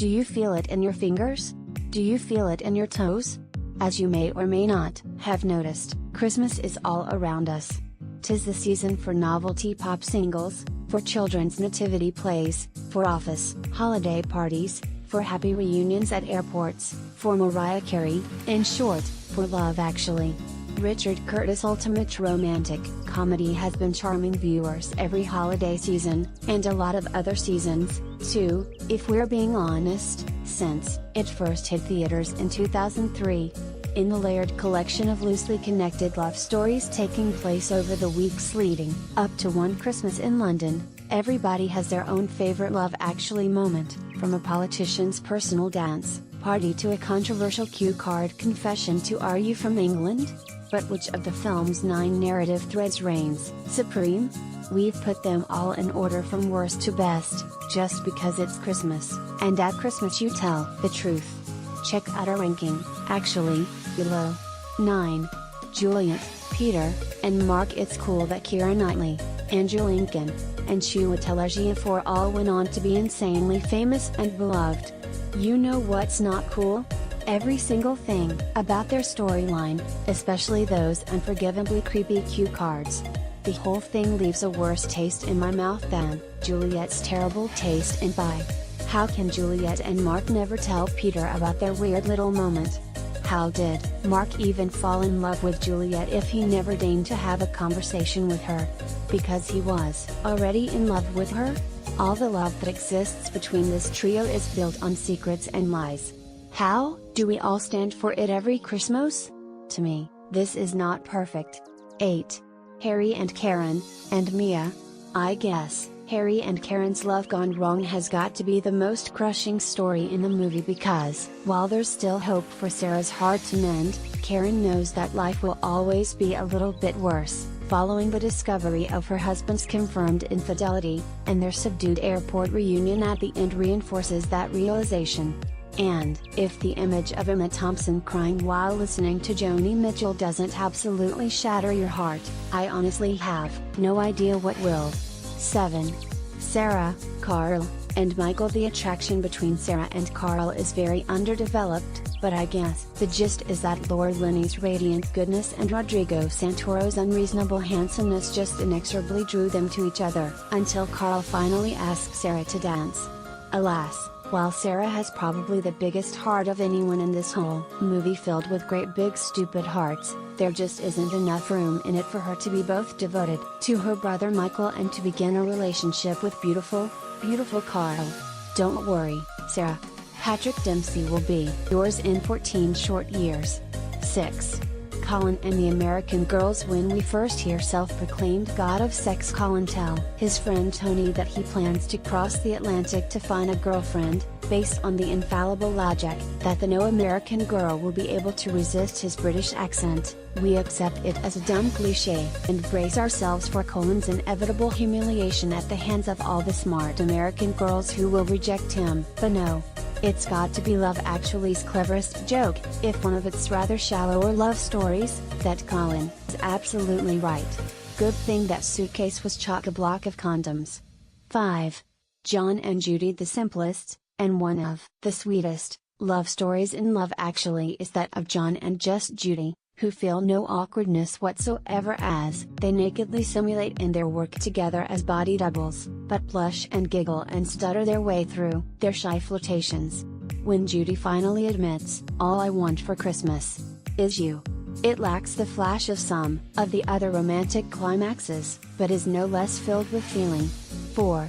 Do you feel it in your fingers? Do you feel it in your toes? As you may or may not have noticed, Christmas is all around us. 'Tis the season for novelty pop singles, for children's nativity plays, for office holiday parties, for happy reunions at airports, for Mariah Carey, in short, for Love Actually. Richard Curtis' ultimate romantic comedy has been charming viewers every holiday season, and a lot of other seasons, too, if we're being honest, since it first hit theaters in 2003. In the layered collection of loosely connected love stories taking place over the weeks leading up to One Christmas in London, everybody has their own favorite Love Actually moment, from a politician's personal dance party to a controversial cue card confession to Are You From England? But which of the film's 9 narrative threads reigns supreme? We've put them all in order from worst to best, just because it's Christmas, and at Christmas you tell the truth. Check out our ranking, actually, below. 9. Juliet, Peter, and Mark. It's cool that Keira Knightley, Andrew Lincoln, and Chiwetel Ejiofor all went on to be insanely famous and beloved. You know what's not cool? Every single thing about their storyline, especially those unforgivably creepy cue cards. The whole thing leaves a worse taste in my mouth than Juliet's terrible taste in pie. How can Juliet and Mark never tell Peter about their weird little moment? How did Mark even fall in love with Juliet if he never deigned to have a conversation with her? Because he was already in love with her? All the love that exists between this trio is built on secrets and lies. How do we all stand for it every Christmas? To me, this is not perfect. 8. Harry and Karen, and Mia. I guess Harry and Karen's love gone wrong has got to be the most crushing story in the movie because, while there's still hope for Sarah's heart to mend, Karen knows that life will always be a little bit worse, following the discovery of her husband's confirmed infidelity, and their subdued airport reunion at the end reinforces that realization. And, if the image of Emma Thompson crying while listening to Joni Mitchell doesn't absolutely shatter your heart, I honestly have no idea what will. 7. Sarah, Carl, and Michael. The attraction between Sarah and Carl is very underdeveloped, but I guess the gist is that Laura Linney's radiant goodness and Rodrigo Santoro's unreasonable handsomeness just inexorably drew them to each other, until Carl finally asks Sarah to dance. Alas, while Sarah has probably the biggest heart of anyone in this whole movie filled with great big stupid hearts, there just isn't enough room in it for her to be both devoted to her brother Michael and to begin a relationship with beautiful Carl. Don't worry, Sarah. Patrick Dempsey will be yours in 14 short years. 6. Colin and the American Girls. When we first hear self-proclaimed god of sex Colin tell his friend Tony that he plans to cross the Atlantic to find a girlfriend, based on the infallible logic that the no American girl will be able to resist his British accent, we accept it as a dumb cliché and brace ourselves for Colin's inevitable humiliation at the hands of all the smart American girls who will reject him. But no. It's got to be Love Actually's cleverest joke, if one of its rather shallower love stories, that Colin is absolutely right. Good thing that suitcase was chock-a-block of condoms. 5. John and Judy. The simplest, and one of the sweetest, love stories in Love Actually is that of John and just Judy, who feel no awkwardness whatsoever as they nakedly simulate in their work together as body doubles, but blush and giggle and stutter their way through their shy flirtations. When Judy finally admits, "All I want for Christmas is you," it lacks the flash of some of the other romantic climaxes, but is no less filled with feeling. 4.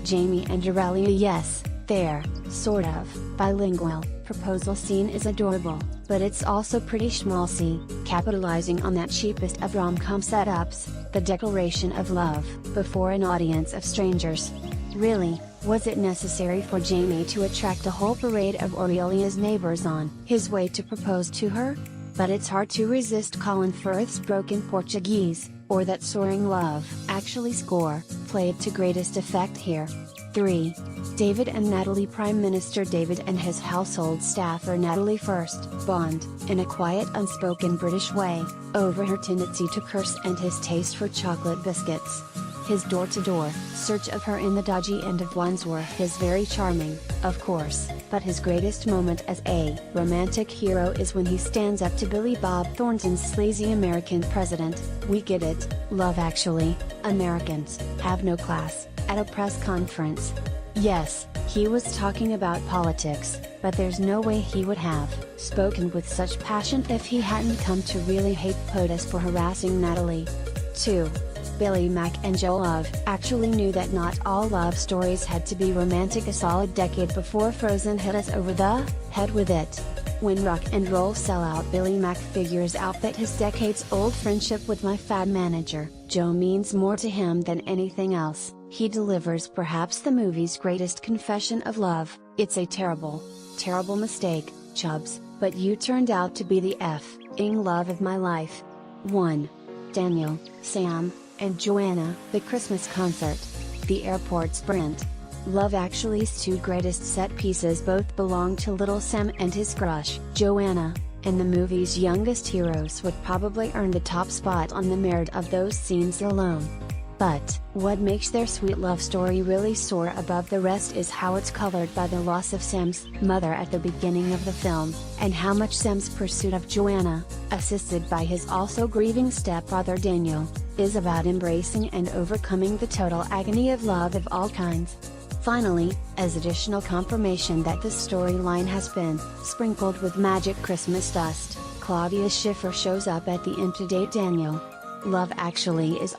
Jamie and Aurelia. Yes, their sort of bilingual proposal scene is adorable, but it's also pretty schmaltzy, capitalizing on that cheapest of rom-com setups, the declaration of love before an audience of strangers. Really, was it necessary for Jamie to attract a whole parade of Aurelia's neighbors on his way to propose to her? But it's hard to resist Colin Firth's broken Portuguese, or that soaring Love Actually score, played to greatest effect here. 3. David and Natalie. Prime Minister David and his household staffer Natalie first bond, in a quiet unspoken British way, over her tendency to curse and his taste for chocolate biscuits. His door-to-door search of her in the dodgy end of Wandsworth is very charming, of course, but his greatest moment as a romantic hero is when he stands up to Billy Bob Thornton's sleazy American president. We get it, Love Actually, Americans have no class, at a press conference. Yes, he was talking about politics, but there's no way he would have spoken with such passion if he hadn't come to really hate POTUS for harassing Natalie. 2. Billy Mack and Joe Love actually knew that not all love stories had to be romantic. A solid decade before Frozen hit us over the head with it. When rock and roll sellout Billy Mack figures out that his decades-old friendship with my fad manager, Joe, means more to him than anything else, he delivers perhaps the movie's greatest confession of love: "It's a terrible, terrible mistake, Chubbs, but you turned out to be the f***ing love of my life." 1. Daniel, Sam, and Joanna, The Christmas Concert. The Airport Sprint. Love Actually's two greatest set pieces both belong to Little Sam and his crush, Joanna, and the movie's youngest heroes would probably earn the top spot on the merit of those scenes alone. But, what makes their sweet love story really soar above the rest is how it's colored by the loss of Sam's mother at the beginning of the film, and how much Sam's pursuit of Joanna, assisted by his also grieving stepfather Daniel, is about embracing and overcoming the total agony of love of all kinds. Finally, as additional confirmation that the storyline has been sprinkled with magic Christmas dust, Claudia Schiffer shows up at the end to date Daniel. Love Actually is